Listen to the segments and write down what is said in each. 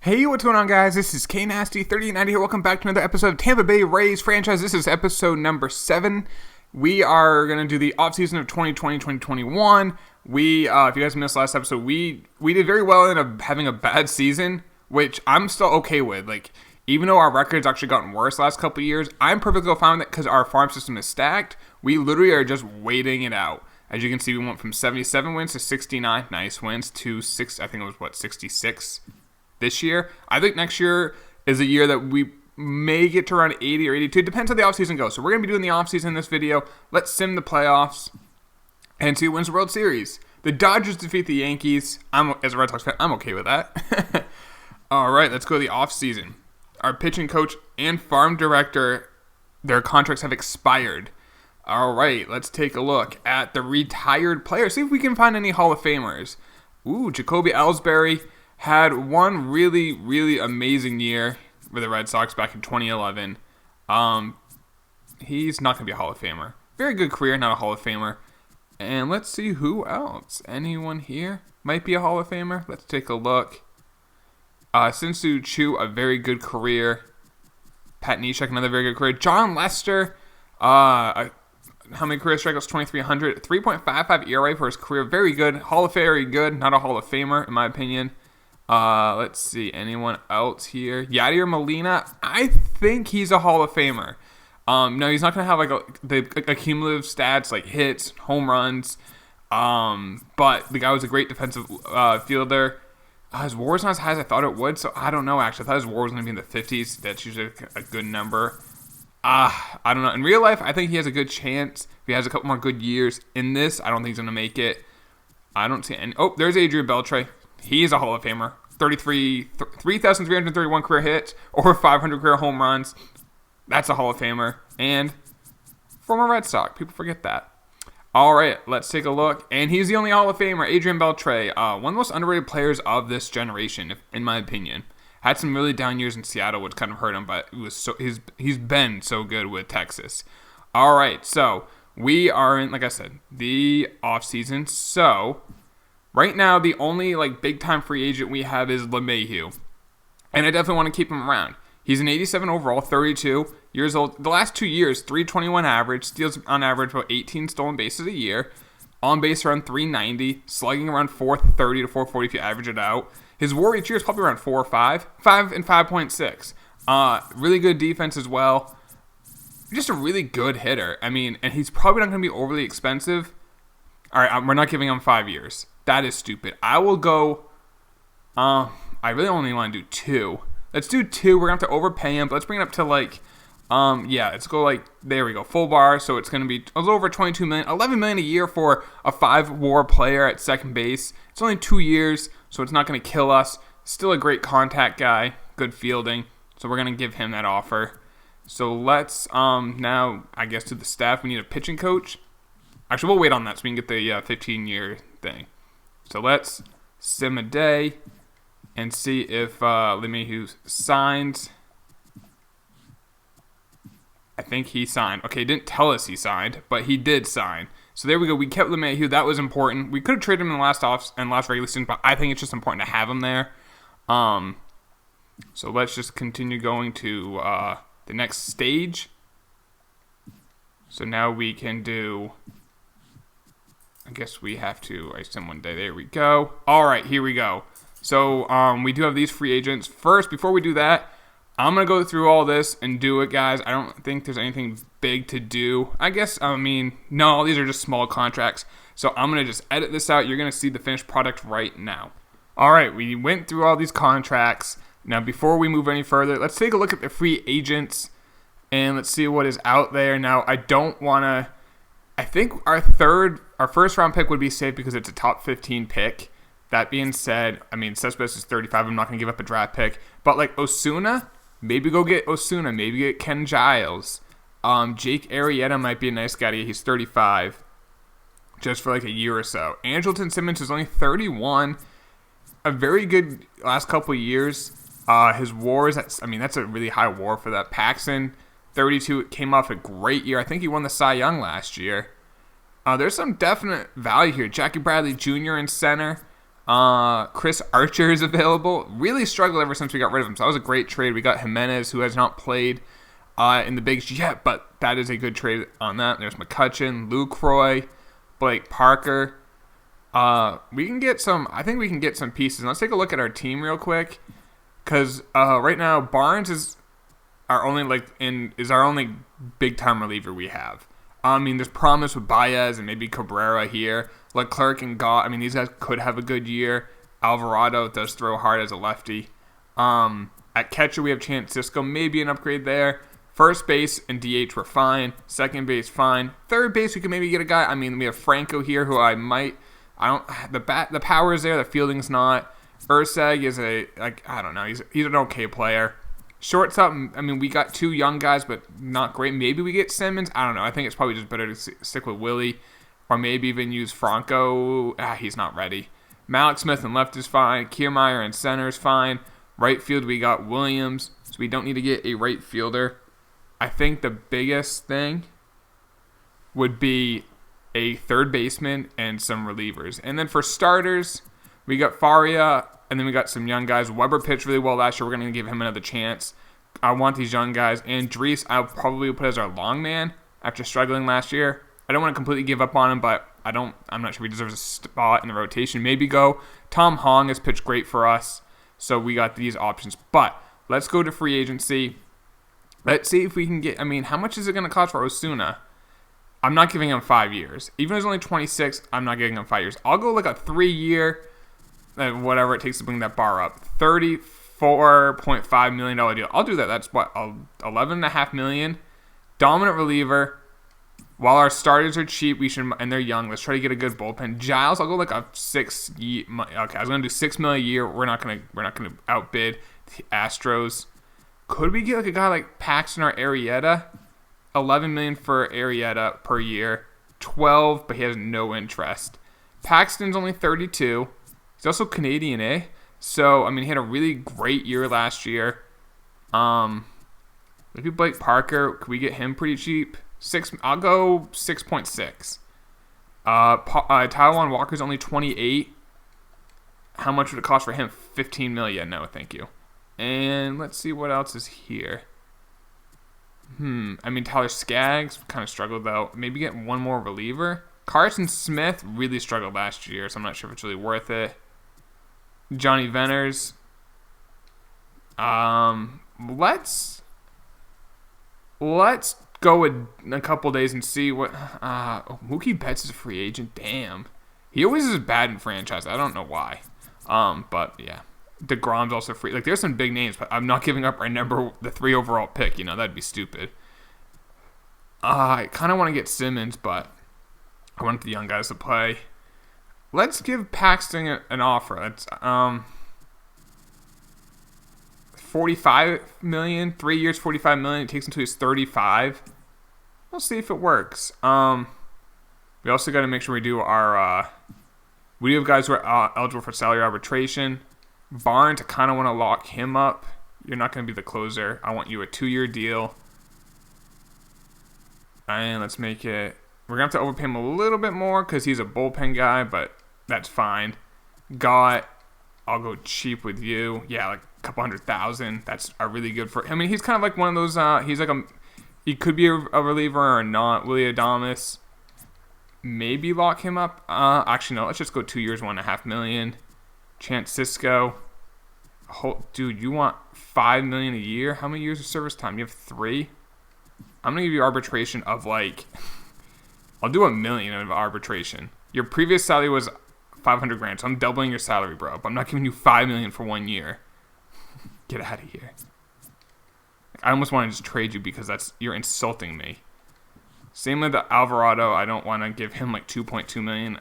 Hey, what's going on, guys? This is KNasty3090 here. Welcome back to another episode of Tampa Bay Rays franchise. This is episode number 7. We are going to do the offseason of 2020-2021. If you guys missed last episode, we did very well in having a bad season, which I'm still okay with. Even though our record's actually gotten worse last couple of years, I'm perfectly fine with it because our farm system is stacked. We literally are just waiting it out. As you can see, we went from 77 wins to 69 nice wins to 66 this year. I think next year is a year that we may get to around 80 or 82. It depends how the offseason goes. So we're going to be doing the offseason in this video. Let's sim the playoffs and see who wins the World Series. The Dodgers defeat the Yankees. As a Red Sox fan, I'm okay with that. All right, let's go to the offseason. Our pitching coach and farm director, their contracts have expired. All right, let's take a look at the retired players. See if we can find any Hall of Famers. Jacoby Ellsbury had one really, really amazing year for the Red Sox back in 2011. He's not going to be a Hall of Famer. Very good career, not a Hall of Famer. And let's see who else. Anyone here might be a Hall of Famer? Let's take a look. Sinsu Chu, a very good career. Pat Neshek, another very good career. John Lester, how many career strikeouts? 2,300. 3.55 ERA for his career. Very good. Hall of Famer, good. Not a Hall of Famer, in my opinion. Let's see. Anyone else here? Yadier Molina. I think he's a Hall of Famer. No, he's not going to have the cumulative stats like hits, home runs. But the guy was a great defensive fielder. His WAR is not as high as I thought it would, so I don't know, actually. I thought his WAR was going to be in the 50s. That's usually a good number. I don't know. In real life, I think he has a good chance. If he has a couple more good years. In this, I don't think he's going to make it. I don't see any. Oh, there's Adrian Beltre. He's a Hall of Famer. 3,331 career hits, over 500 career home runs. That's a Hall of Famer. And former Red Sox. People forget that. All right, let's take a look. And he's the only Hall of Famer, Adrian Beltre. One of the most underrated players of this generation, in my opinion. Had some really down years in Seattle, which kind of hurt him, but he's been so good with Texas. All right, so we are in, like I said, the offseason. So right now, the only big-time free agent we have is LeMahieu. And I definitely want to keep him around. He's an 87 overall, 32 years old. The last 2 years, 321 average, steals on average about 18 stolen bases a year. On base around 390, slugging around 430 to 440 if you average it out. His WAR each year is probably around 4 or 5. 5 and 5.6. Really good defense as well. Just a really good hitter. I mean, and he's probably not going to be overly expensive. All right, we're not giving him 5 years. That is stupid. I will go, I really only want to do 2. Let's do 2. We're going to have to overpay him. But let's bring it up to let's go there we go. Full bar. So it's going to be a little over $22 million. $11 million a year for a 5 WAR player at second base. It's only 2 years, so it's not going to kill us. Still a great contact guy. Good fielding. So we're going to give him that offer. So let's now, I guess, to the staff. We need a pitching coach. Actually, we'll wait on that so we can get the 15-year thing. So let's sim a day and see if LeMahieu signs. I think he signed. Okay, he didn't tell us he signed, but he did sign. So there we go. We kept LeMahieu. That was important. We could have traded him in the last regular season, but I think it's just important to have him there. So let's just continue going to the next stage. So now we can do, I guess we have to sim one day. There we go. All right, here we go. So we do have these free agents. First, before we do that, I'm going to go through all this and do it, guys. I don't think there's anything big to do. No, these are just small contracts. So I'm going to just edit this out. You're going to see the finished product right now. All right, we went through all these contracts. Now, before we move any further, let's take a look at the free agents and let's see what is out there. Now, I think our first round pick would be safe because it's a top 15 pick. That being said, Cespedes is 35. I'm not going to give up a draft pick. But Osuna, maybe go get Osuna. Maybe get Ken Giles. Jake Arrieta might be a nice guy to get. He's 35. Just for a year or so. Andrelton Simmons is only 31. A very good last couple of years. His WAR that's a really high WAR for that. Paxton, 32. It came off a great year. I think he won the Cy Young last year. There's some definite value here. Jackie Bradley Jr. in center. Chris Archer is available. Really struggled ever since we got rid of him. So that was a great trade. We got Jimenez, who has not played in the bigs yet, but that is a good trade on that. There's McCutchen, Lucroy, Blake Parker. We can get some. I think we can get some pieces. Let's take a look at our team real quick, because right now Barnes is our only big time reliever we have. I mean, there's promise with Baez and maybe Cabrera here. Leclerc and Gott, I mean, these guys could have a good year. Alvarado does throw hard as a lefty. At catcher, we have Chance Sisco, maybe an upgrade there. First base and DH were fine. Second base, fine. Third base, we could maybe get a guy. I mean, we have Franco here, who the power is there, the fielding's not. Urseg is I don't know, he's an okay player. Shortstop, I mean, we got two young guys, but not great. Maybe we get Simmons. I don't know. I think it's probably just better to stick with Willie, or maybe even use Franco. He's not ready. Malik Smith in left is fine. Kiermaier in center is fine. Right field, we got Williams, so we don't need to get a right fielder. I think the biggest thing would be a third baseman and some relievers. And then for starters, we got Faria, and then we got some young guys. Weber pitched really well last year. We're going to give him another chance. I want these young guys. And Dries, I'll probably put as our long man after struggling last year. I don't want to completely give up on him, but I'm not sure he deserves a spot in the rotation. Maybe go. Tom Hong has pitched great for us, so we got these options. But let's go to free agency. Let's see if we can get, I mean, how much is it going to cost for Osuna? I'm not giving him 5 years. Even though he's only 26, I'm not giving him 5 years. I'll go like a 3-year, whatever it takes to bring that bar up. $34.5 million deal. I'll do that. That's what, $11.5 million. Dominant reliever. While our starters are cheap, and they're young, let's try to get a good bullpen. Giles, I'll go like a 6 year. Okay, I was gonna do $6 million a year. We're not gonna outbid the Astros. Could we get like a guy like Paxton or Arrieta? $11 million for Arrieta per year. 12, but he has no interest. Paxton's only 32. He's also Canadian, eh? So I mean, he had a really great year last year. Maybe Blake Parker. Could we get him pretty cheap? I'll go 6.6. Taiwan Walker's only 28. How much would it cost for him? 15 million. No, thank you. And let's see what else is here. I mean, Tyler Skaggs kind of struggled though. Maybe get one more reliever. Carson Smith really struggled last year, so I'm not sure if it's really worth it. Johnny Venners. Let's go with a couple days and see what. Mookie Betts is a free agent. Damn, he always is bad in franchise. I don't know why. But yeah, DeGrom's also free. Like, there's some big names, but I'm not giving up the 3 overall pick. You know, that'd be stupid. I kind of want to get Simmons, but I want the young guys to play. Let's give Paxton an offer. That's $45 million, 3 years, $45 million. It takes him until he's 35. We'll see if it works. We also got to make sure we do our. We do have guys who are eligible for salary arbitration. Barnes, I kind of want to lock him up. You're not going to be the closer. I want you a 2-year deal. And let's make it. We're going to have to overpay him a little bit more because he's a bullpen guy, but that's fine. Gott, I'll go cheap with you. Yeah, like a couple $100,000. That's a really good for. I mean, he's kind of like one of those. He could be a reliever or not. Willie Adames. Maybe lock him up. Actually, no. Let's just go 2 years, $1.5 million. Chance Sisco. Dude, you want $5 million a year? How many years of service time? You have 3. I'm gonna give you arbitration of like. I'll do $1 million of arbitration. Your previous salary was $500,000, so I'm doubling your salary, bro. But I'm not giving you $5 million for 1 year. Get out of here. I almost want to just trade you because you're insulting me. Same with the Alvarado. I don't want to give him like $2.2 million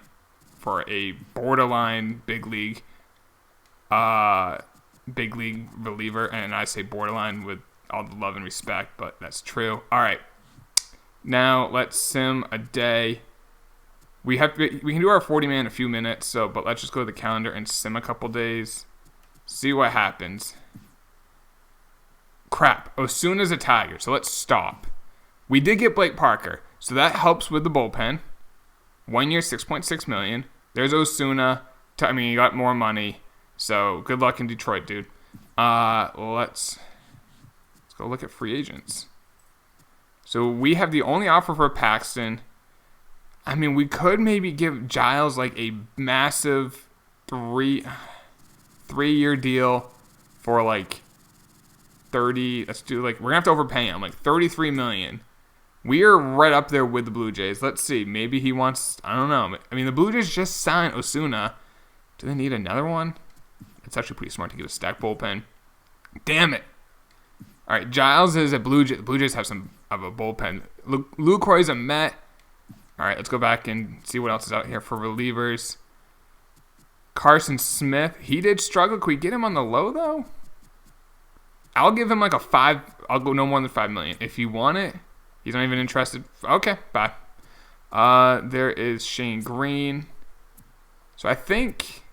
for a borderline big league reliever, and I say borderline with all the love and respect, but that's true. All right, now let's sim a day. We can do our 40-man in a few minutes, but let's just go to the calendar and sim a couple days. See what happens. Crap. Osuna's a Tiger, so let's stop. We did get Blake Parker, so that helps with the bullpen. 1 year, $6.6 million. There's Osuna. I mean, you got more money. So good luck in Detroit, dude. Let's go look at free agents. So we have the only offer for Paxton. I mean, we could maybe give Giles like a massive three-year deal for like 30. Let's do like, we're gonna have to overpay him like $33 million. We are right up there with the Blue Jays. Let's see. Maybe he wants, I don't know. I mean, the Blue Jays just signed Osuna. Do they need another one? It's actually pretty smart to get a stack bullpen. Damn it. All right, Giles is a Blue Jay. The Blue Jays have some of a bullpen. Lucroy's a Met. All right, let's go back and see what else is out here for relievers. Carson Smith. He did struggle. Can we get him on the low, though? I'll give him like a 5. I'll go no more than $5 million. If you want it, he's not even interested. Okay, bye. There is Shane Green. So I think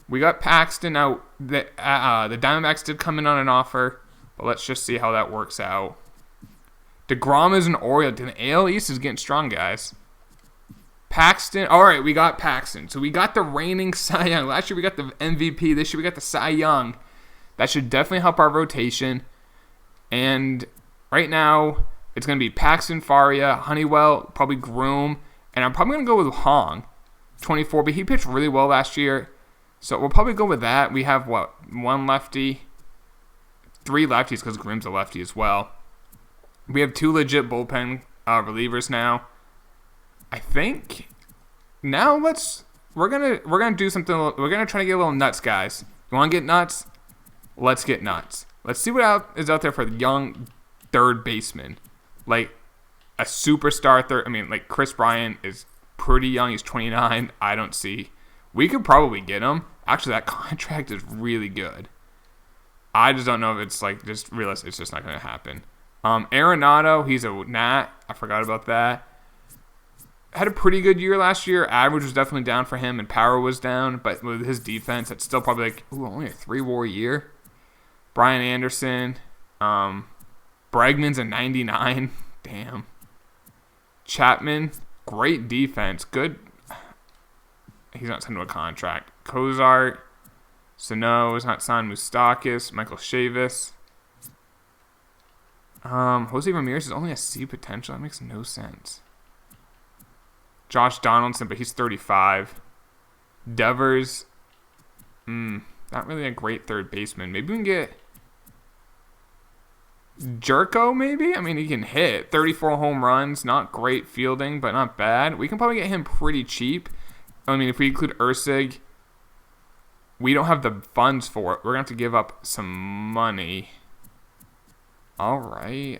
we got Paxton out. The Diamondbacks did come in on an offer, but let's just see how that works out. DeGrom is an Oriole. The AL East is getting strong, guys. Paxton. All right, we got Paxton. So we got the reigning Cy Young. Last year we got the MVP. This year we got the Cy Young. That should definitely help our rotation. And right now it's going to be Paxton, Faria, Honeywell, probably Groom, and I'm probably going to go with Hong, 24. But he pitched really well last year, so we'll probably go with that. We have one lefty, 3 lefties because Groom's a lefty as well. We have 2 legit bullpen relievers now. I think now we're gonna do something. We're gonna try to get a little nuts, guys. You want to get nuts? Let's get nuts. Let's see what is out there for the young third baseman, like a superstar third. I mean, like Chris Bryant is pretty young. He's 29. I don't see. We could probably get him. Actually, that contract is really good. I just don't know if it's like just realize it's just not going to happen. Arenado, he's a Nat. I forgot about that. Had a pretty good year last year. Average was definitely down for him, and power was down. But with his defense, it's still probably like only a 3-WAR year. Brian Anderson, Bregman's a 99. Damn. Chapman, great defense. Good. He's not signed to a contract. Cozart, Sano is not signed. Moustakis, Michael Chavis. Jose Ramirez is only a C potential. That makes no sense. Josh Donaldson, but he's 35. Devers, not really a great third baseman. Maybe we can get Jerko, maybe? I mean, he can hit 34 home runs. Not great fielding, but not bad. We can probably get him pretty cheap. I mean, if we include Ursig, we don't have the funds for it. We're going to have to give up some money. All right.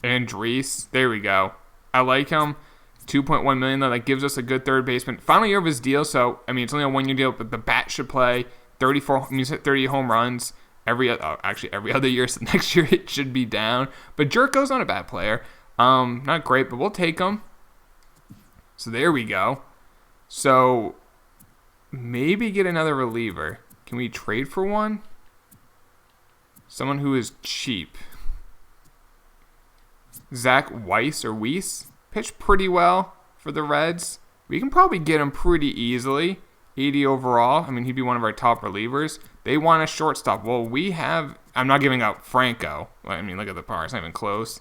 Andres. There we go. I like him. $2.1 million, though. That gives us a good third baseman. Final year of his deal, so, I mean, it's only a 1-year deal, but the bat should play. 30 home runs every other year, so next year it should be down. But Jerko's not a bad player. Not great, but we'll take him. So there we go. So maybe get another reliever. Can we trade for one? Someone who is cheap. Zach Weiss pitched pretty well for the Reds. We can probably get him pretty easily. 80 overall. I mean, he'd be one of our top relievers. They want a shortstop. Well, we have... I'm not giving up Franco. I mean, look at the power. It's not even close.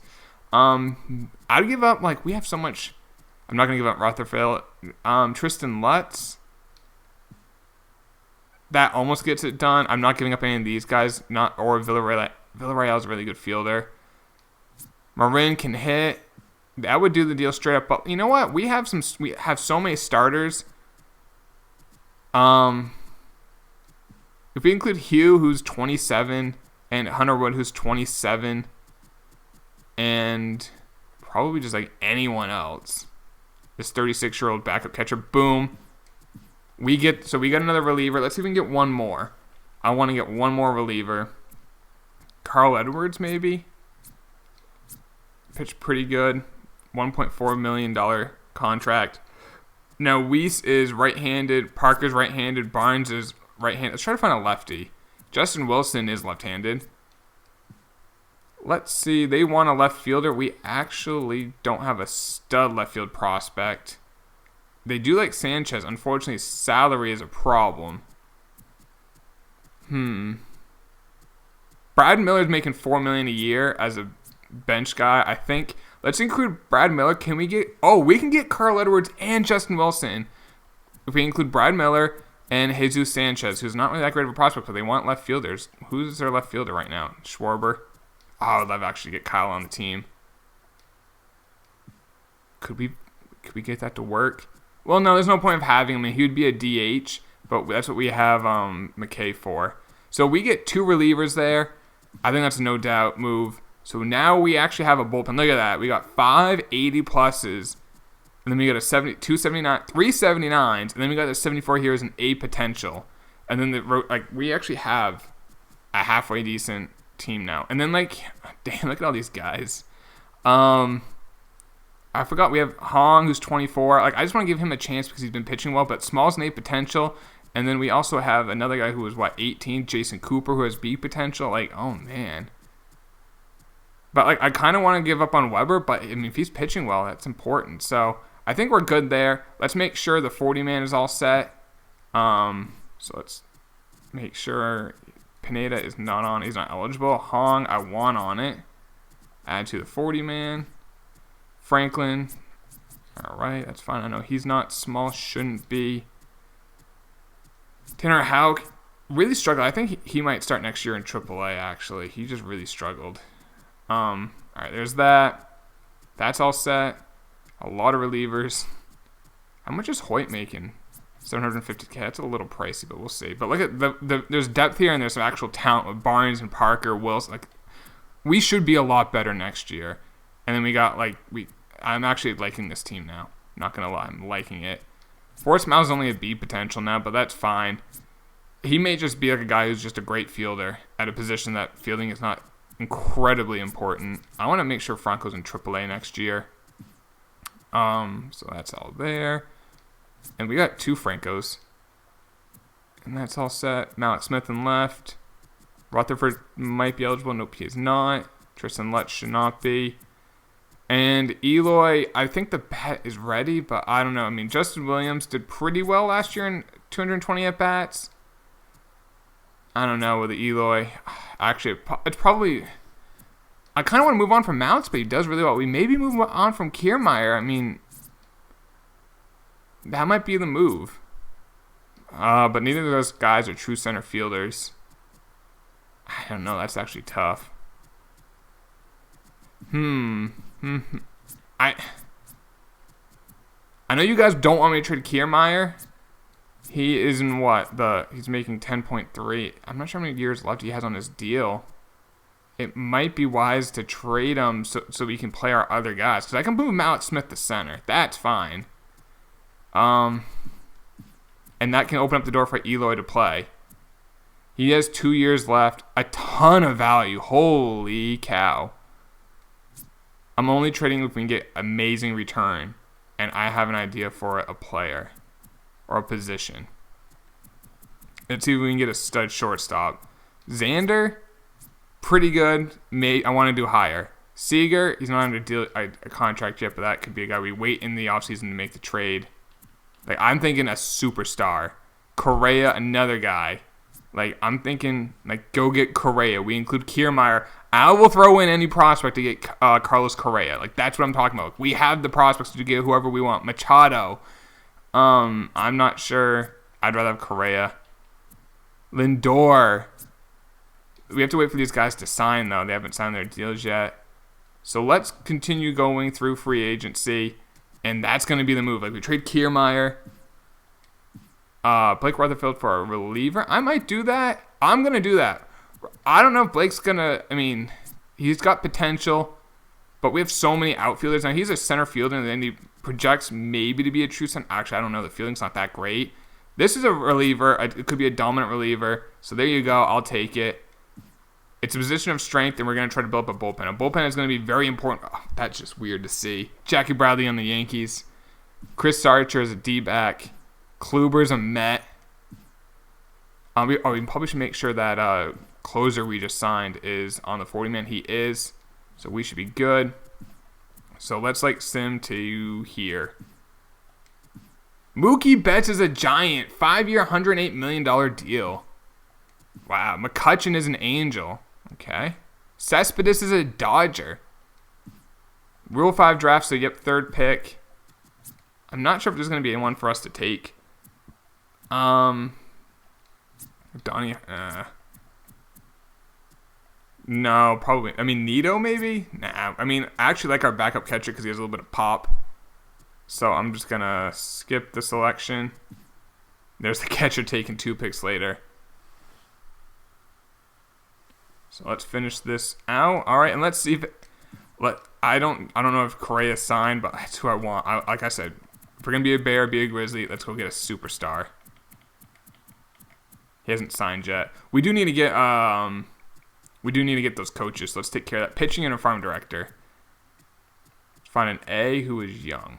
I'd give up... we have so much... I'm not going to give up Rutherford. Tristan Lutz. That almost gets it done. I'm not giving up any of these guys. Or Villarreal. Villarreal's a really good fielder. Marin can hit. That would do the deal straight up. But you know what? We have so many starters. If we include Hugh, who's 27, and Hunter Wood, who's 27, and probably just anyone else, this 36-year-old backup catcher, boom. We got another reliever. Let's see if we can get one more. I want to get one more reliever. Carl Edwards, maybe. Pitched pretty good. $1.4 million contract. Now, Weiss is right-handed. Parker's right-handed. Barnes is right-handed. Let's try to find a lefty. Justin Wilson is left-handed. Let's see. They want a left fielder. We actually don't have a stud left field prospect. They do like Sanchez. Unfortunately, salary is a problem. Brad Miller's making $4 million a year as a bench guy. I think let's include Brad Miller. Can we get? Oh, we can get Carl Edwards and Justin Wilson if we include Brad Miller and Jesus Sanchez, who's not really that great of a prospect, but they want left fielders. Who's their left fielder right now? Schwarber. Oh, I would love to actually get Kyle on the team. Could we get that to work? Well, no, there's no point of having him. I mean, he would be a DH, but that's what we have McKay for. So we get 2 relievers there. I think that's a no doubt move. So now we actually have a bullpen. Look at that. We got 5 80 pluses. And then we got a 279, 3 79s. And then we got the 74 here as an A potential. And then we actually have a halfway decent team now. And then damn, look at all these guys. I forgot we have Hong, who's 24. I just want to give him a chance because he's been pitching well. But Small's an A potential. And then we also have another guy who was, 18? Jason Cooper, who has B potential. Oh, man. But, I kind of want to give up on Weber. But, I mean, if he's pitching well, that's important. So, I think we're good there. Let's make sure the 40-man is all set. So, let's make sure Pineda is not on. He's not eligible. Hong, I want on it. Add to the 40-man. Franklin. All right, that's fine. I know he's not. Small shouldn't be. Tanner Houck really struggled. I think he might start next year in AAA, actually. He just really struggled. All right, there's that. That's all set. A lot of relievers. How much is Hoyt making? $750K. That's a little pricey, but we'll see. But look at there's depth here, and there's some actual talent with Barnes and Parker, Wilson. We should be a lot better next year. And then we got I'm actually liking this team now. Not gonna lie, I'm liking it. Forrest Miles is only a B potential now, but that's fine. He may just be a guy who's just a great fielder at a position that fielding is not incredibly important. I want to make sure Franco's in AAA next year. So that's all there. And we got 2 Francos. And that's all set. Malik Smith in left. Rutherford might be eligible. Nope, he is not. Tristan Lutz should not be. And Eloy, I think the bet is ready, but I don't know. I mean, Justin Williams did pretty well last year in 220 at-bats. I don't know with the Eloy. Actually, it's probably... I kind of want to move on from Mounts, but he does really well. We maybe move on from Kiermaier. I mean, that might be the move. But neither of those guys are true center fielders. I don't know. That's actually tough. I know you guys don't want me to trade Kiermaier. He is in he's making 10.3. I'm not sure how many years left he has on his deal. It might be wise to trade him so we can play our other guys. Because I can move Malik Smith to center. That's fine. And that can open up the door for Eloy to play. He has 2 years left. A ton of value. Holy cow. I'm only trading if we can get amazing return. And I have an idea for a player. Or a position. Let's see if we can get a stud shortstop. Xander, pretty good. I want to do higher. Seager, he's not under a contract yet, but that could be a guy we wait in the offseason to make the trade. I'm thinking a superstar. Correa, another guy. I'm thinking, go get Correa. We include Kiermaier. I will throw in any prospect to get Carlos Correa. That's what I'm talking about. We have the prospects to get whoever we want. Machado. I'm not sure. I'd rather have Correa. Lindor. We have to wait for these guys to sign, though. They haven't signed their deals yet. So let's continue going through free agency. And that's going to be the move. We trade Kiermaier. Blake Rutherford for a reliever. I might do that. I'm going to do that. I don't know if Blake's going to... I mean, he's got potential. But we have so many outfielders. Now, he's a center fielder. And then he projects maybe to be a true center. Actually, I don't know. The fielding's not that great. This is a reliever. It could be a dominant reliever. So there you go. I'll take it. It's a position of strength, and we're going to try to build up a bullpen. A bullpen is going to be very important. Oh, that's just weird to see. Jackie Bradley on the Yankees. Chris Archer is a D-back. Kluber's a Met. We probably should make sure that closer we just signed is on the 40-man. He is. So we should be good. So let's sim to here. Mookie Betts is a Giant. 5-year, $108 million deal. Wow. McCutchen is an Angel. Okay. Cespedes is a Dodger. Rule 5 draft, so yep, 3rd pick. I'm not sure if there's going to be anyone for us to take. Donnie, no, probably. I mean, Nito maybe? Nah. I mean, I actually like our backup catcher because he has a little bit of pop. So I'm just going to skip the selection. There's the catcher taking 2 picks later. So let's finish this out. All right, and let's see if I don't know if Correa signed, but that's who I want. Like I said, if we're gonna be a Bear, be a Grizzly, let's go get a superstar. He hasn't signed yet. We do need to get those coaches. So let's take care of that. Pitching and a farm director. Let's find an A who is young.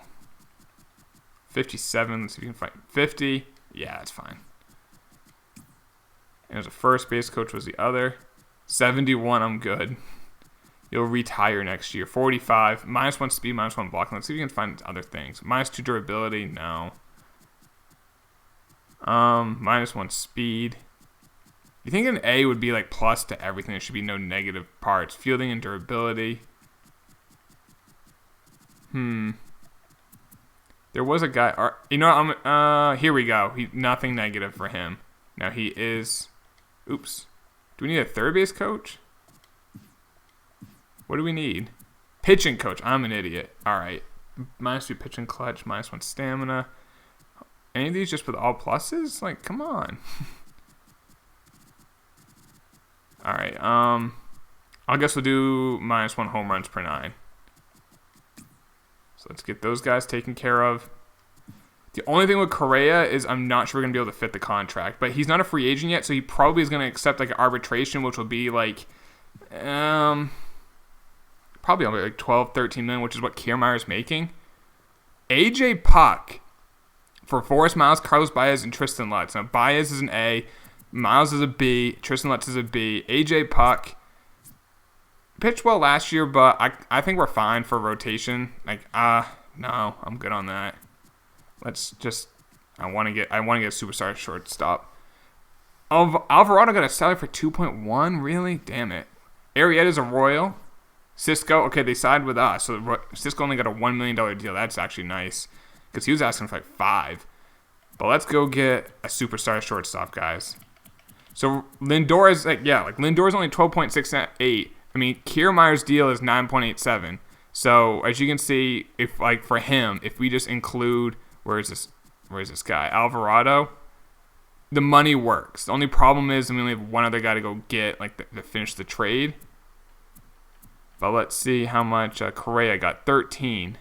57. Let's see if we can find 50. Yeah, that's fine. And there's a first base coach was the other. 71, I'm good. You'll retire next year. 45, -1 speed, -1 block. Let's see if we can find other things. -2 durability, no. -1 speed. You think an A would be like plus to everything? There should be no negative parts. Fielding and durability. There was a guy. You know, here we go. Nothing negative for him. Now he is. Oops. Do we need a third base coach? What do we need? Pitching coach. I'm an idiot. All right. -2 pitching clutch. -1 stamina. Any of these just with all pluses? Like, come on. All right. I guess we'll do -1 home runs per 9. So let's get those guys taken care of. The only thing with Correa is I'm not sure we're going to be able to fit the contract. But he's not a free agent yet, so he probably is going to accept like an arbitration, which will be like probably only like 12, 13 million, which is what Kiermaier is making. AJ Puck for Forrest Miles, Carlos Baez, and Tristan Lutz. Now, Baez is an A, Miles is a B, Tristan Lutz is a B. AJ Puck pitched well last year, but I think we're fine for rotation. Like, no, I'm good on that. Let's just. I want to get a superstar shortstop. Alvarado got a salary for 2.1. Really? Damn it. Arrieta's a Royal. Cisco. Okay, they signed with us, so Cisco only got a $1 million deal. That's actually nice because he was asking for like 5. But let's go get a superstar shortstop, guys. So Lindor is Lindor is only 12.68. I mean, Kiermaier's deal is 9.87. So as you can see, if like for him, if we just include where's this guy? Alvarado. The money works. The only problem is we only have one other guy to go get like to finish the trade. But let's see how much Correa got. 13.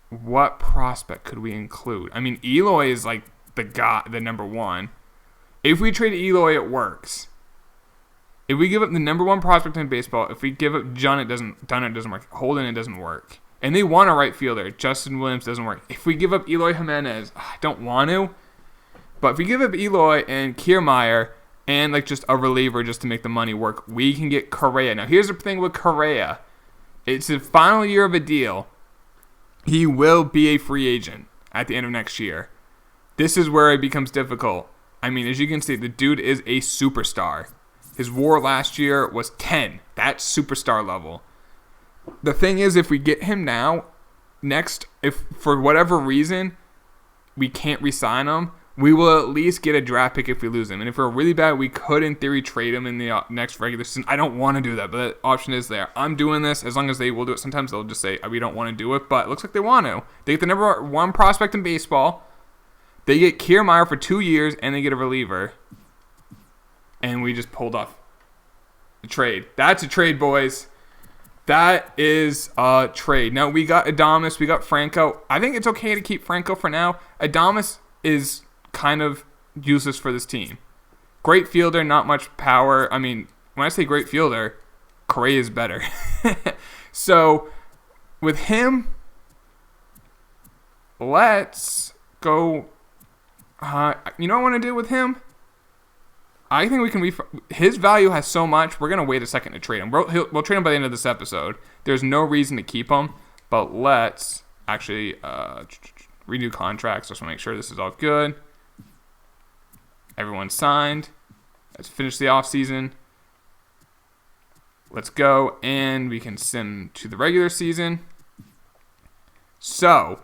What prospect could we include? I mean, Eloy is like the number 1. If we trade Eloy, it works. If we give up the number 1 prospect in baseball, if we give up Dunn, it doesn't work. Holden, it doesn't work. And they want a right fielder. Justin Williams doesn't work. If we give up Eloy Jimenez, I don't want to. But if we give up Eloy and Kiermaier and like just a reliever just to make the money work, we can get Correa. Now, here's the thing with Correa. It's the final year of a deal. He will be a free agent at the end of next year. This is where it becomes difficult. I mean, as you can see, the dude is a superstar. His WAR last year was 10. That's superstar level. The thing is, if we get him now, if for whatever reason we can't re-sign him, we will at least get a draft pick if we lose him. And if we're really bad, we could, in theory, trade him in the next regular season. I don't want to do that, but that option is there. I'm doing this as long as they will do it. Sometimes they'll just say, we don't want to do it, but it looks like they want to. They get the number 1 prospect in baseball. They get Kiermaier for 2 years, and they get a reliever. And we just pulled off the trade. That's a trade, boys. That is a trade. Now, we got Adames. We got Franco. I think it's okay to keep Franco for now. Adames is kind of useless for this team. Great fielder, not much power. I mean, when I say great fielder, Correa is better. So, with him, let's go. You know what I want to do with him? I think we can his value has so much, we're going to wait a second to trade him. We'll trade him by the end of this episode. There's no reason to keep him, but let's actually, renew contracts. Just want to make sure this is all good. Everyone signed. Let's finish the offseason. Let's go, and we can sim to the regular season. So,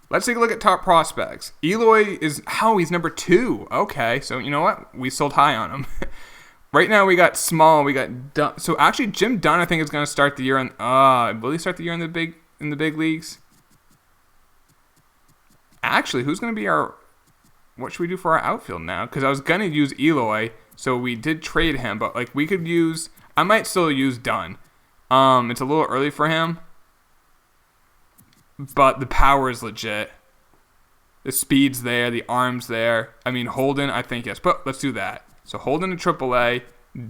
let's take a look at top prospects. Eloy he's number 2. Okay, so you know what? We sold high on him. Right now we got Small, we got Dunn. So actually, Jim Dunn I think is going to start the year will he start the year in the big leagues? Actually, who's going to be what should we do for our outfield now? Because I was going to use Eloy, so we did trade him, but like we could use. I might still use Dunn. It's a little early for him, but the power is legit. The speed's there, the arm's there. I mean, Holden, I think yes, but let's do that. So Holden to AAA,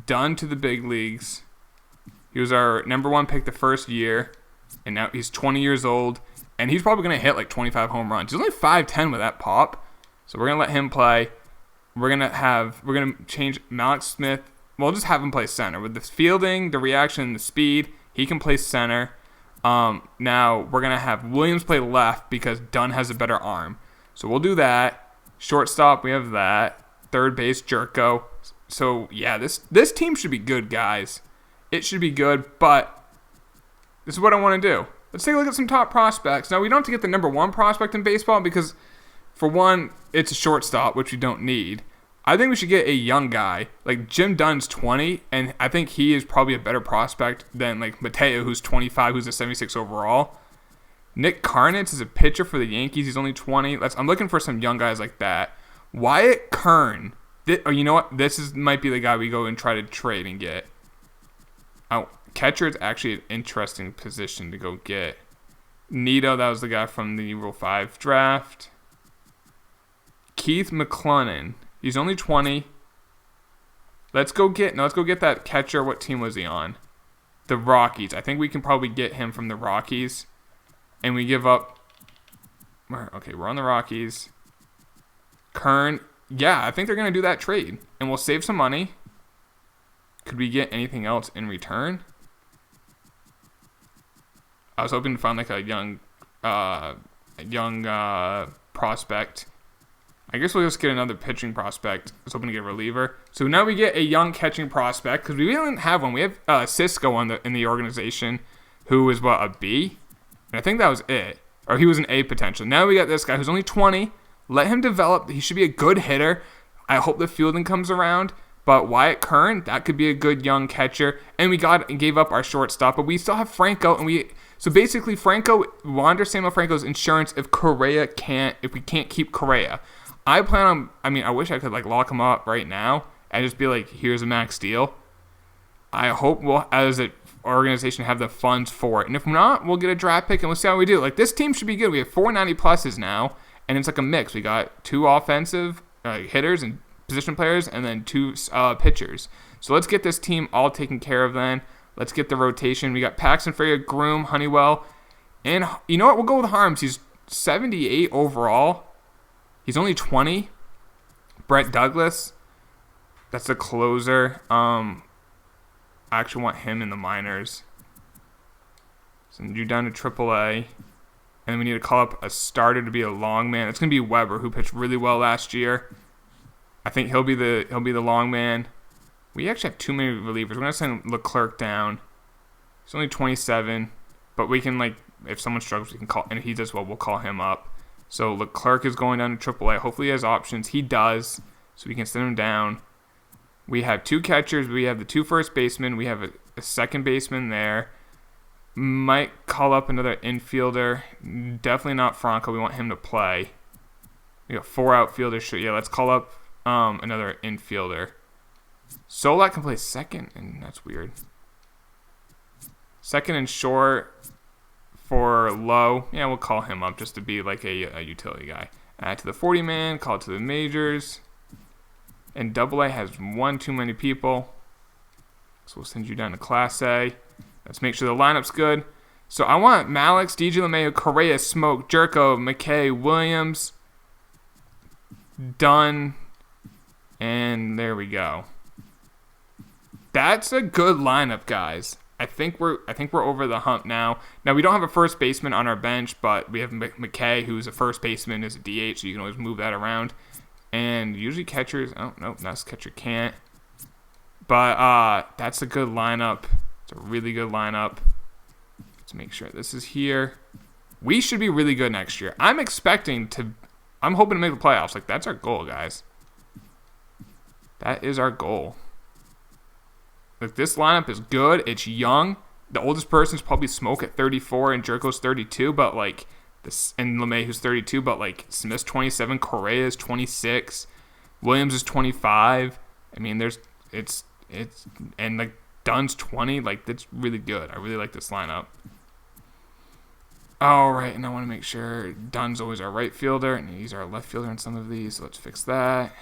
Dunn to the big leagues. He was our number 1 pick the first year, and now he's 20 years old, and he's probably going to hit like 25 home runs. He's only 5'10" with that pop, so we're going to let him play. We're going to change Malik Smith. We'll just have him play center. With the fielding, the reaction, the speed, he can play center. Now we're going to have Williams play left because Dunn has a better arm. So we'll do that. Shortstop, we have that. Third base, Jerko. So, yeah, this team should be good, guys. It should be good, but this is what I want to do. Let's take a look at some top prospects. Now, we don't have to get the number 1 prospect in baseball because, for one, it's a shortstop, which we don't need. I think we should get a young guy. Like, Jim Dunn's 20, and I think he is probably a better prospect than, like, Mateo, who's 25, who's a 76 overall. Nick Karnitz is a pitcher for the Yankees. He's only 20. I'm looking for some young guys like that. Wyatt Kern. You know what? Might be the guy we go and try to trade and get. Catcher is actually an interesting position to go get. Nito, that was the guy from the Rule 5 draft. Keith McClellan. He's only 20. Let's go get that catcher. What team was he on? The Rockies. I think we can probably get him from the Rockies. And we give up. Okay, we're on the Rockies. Kern. Yeah, I think they're going to do that trade. And we'll save some money. Could we get anything else in return? I was hoping to find like a young prospect. I guess we'll just get another pitching prospect. I was hoping to get a reliever. So now we get a young catching prospect because we didn't have one. We have Cisco in the organization, who is a B, and I think that was it, or he was an A potential. Now we got this guy who's only 20. Let him develop. He should be a good hitter. I hope the fielding comes around. But Wyatt Kern, that could be a good young catcher. And we gave up our shortstop, but we still have Franco, so basically Wander Samuel Franco's insurance if we can't keep Correa. I wish I could lock him up right now and just be like, here's a max deal. I hope we'll, as an organization, have the funds for it. And if not, we'll get a draft pick and we'll see how we do. This team should be good. We have 490 pluses now, and it's like a mix. We got 2 offensive hitters and position players, and then 2 pitchers. So let's get this team all taken care of then. Let's get the rotation. We got Paxton, Freya, Groom, Honeywell. And you know what? We'll go with Harms. He's 78 overall. He's only 20. Brett Douglas. That's a closer. I actually want him in the minors. Send you down to AAA. And then we need to call up a starter to be a long man. It's going to be Weber, who pitched really well last year. I think he'll be the long man. We actually have too many relievers. We're going to send Leclerc down. He's only 27. But we can, if someone struggles, we can call. And if he does well, we'll call him up. So Leclerc is going down to AAA. Hopefully he has options. He does. So we can send him down. We have 2 catchers. We have the 2 first basemen. We have a second baseman there. Might call up another infielder. Definitely not Franco. We want him to play. We got 4 outfielders. Yeah, let's call up another infielder. Solak can play second, and that's weird. Second and short for Low. Yeah, we'll call him up just to be like a utility guy. Add to the 40-man, call it to the majors. And AA has 1 too many people. So we'll send you down to Class A. Let's make sure the lineup's good. So I want Malix, DJ LeMayo, Correa, Smoke, Jerko, McKay, Williams, Dunn, and there we go. That's a good lineup, guys. I think we're over the hump now. Now, we don't have a first baseman on our bench, but we have McKay, who's a first baseman, is a DH, so you can always move that around. And usually catchers, oh, no, that's catcher can't. But that's a good lineup. It's a really good lineup. Let's make sure this is here. We should be really good next year. I'm hoping to make the playoffs. Like, that's our goal, guys. That is our goal. Like, this lineup is good. It's young. The oldest person's probably Smoke at 34 and Jerko's 32, but like this, and LeMay who's 32, but like Smith's 27, Correa is 26, Williams is 25. I mean, it's and like Dunn's 20. Like, that's really good. I really like this lineup. All right, and I want to make sure Dunn's always our right fielder, and he's our left fielder in some of these. So let's fix that.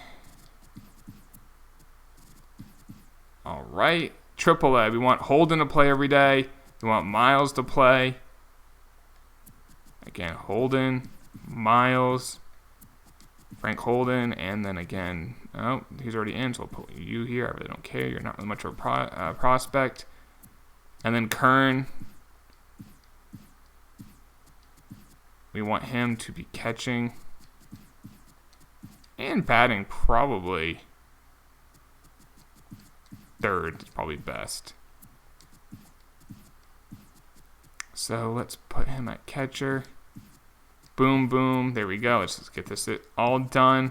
All right, AAA. We want Holden to play every day. We want Miles to play. Again, Holden, Miles, Frank Holden, and then again, oh, he's already in, so I'll put you here. I really don't care. You're not really much of a prospect. And then Kern. We want him to be catching and batting probably third. It's probably best. So let's put him at catcher. Boom, boom. There we go. Let's just get this all done.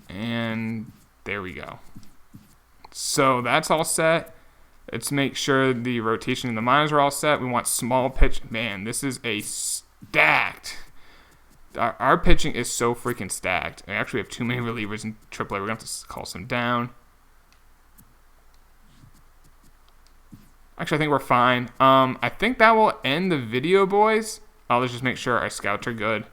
And there we go. So that's all set. Let's make sure the rotation and the minors are all set. We want small pitch. Man, this is a stacked. Our pitching is so freaking stacked. We actually have too many relievers in AAA. We're going to have to call some down. Actually, I think we're fine. I think that will end the video, boys. Let's just make sure our scouts are good.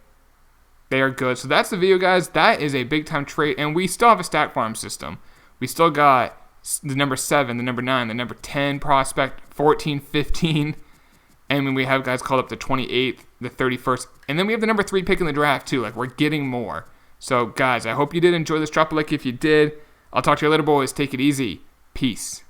They are good. So that's the video, guys. That is a big-time trait. And we still have a stack farm system. We still got the number 7, the number 9, the number 10 prospect, 14, 15. And then we have guys called up the 28th, the 31st. And then we have the number 3 pick in the draft, too. Like, we're getting more. So, guys, I hope you did enjoy this. Drop a like if you did. I'll talk to you later, boys. Take it easy. Peace.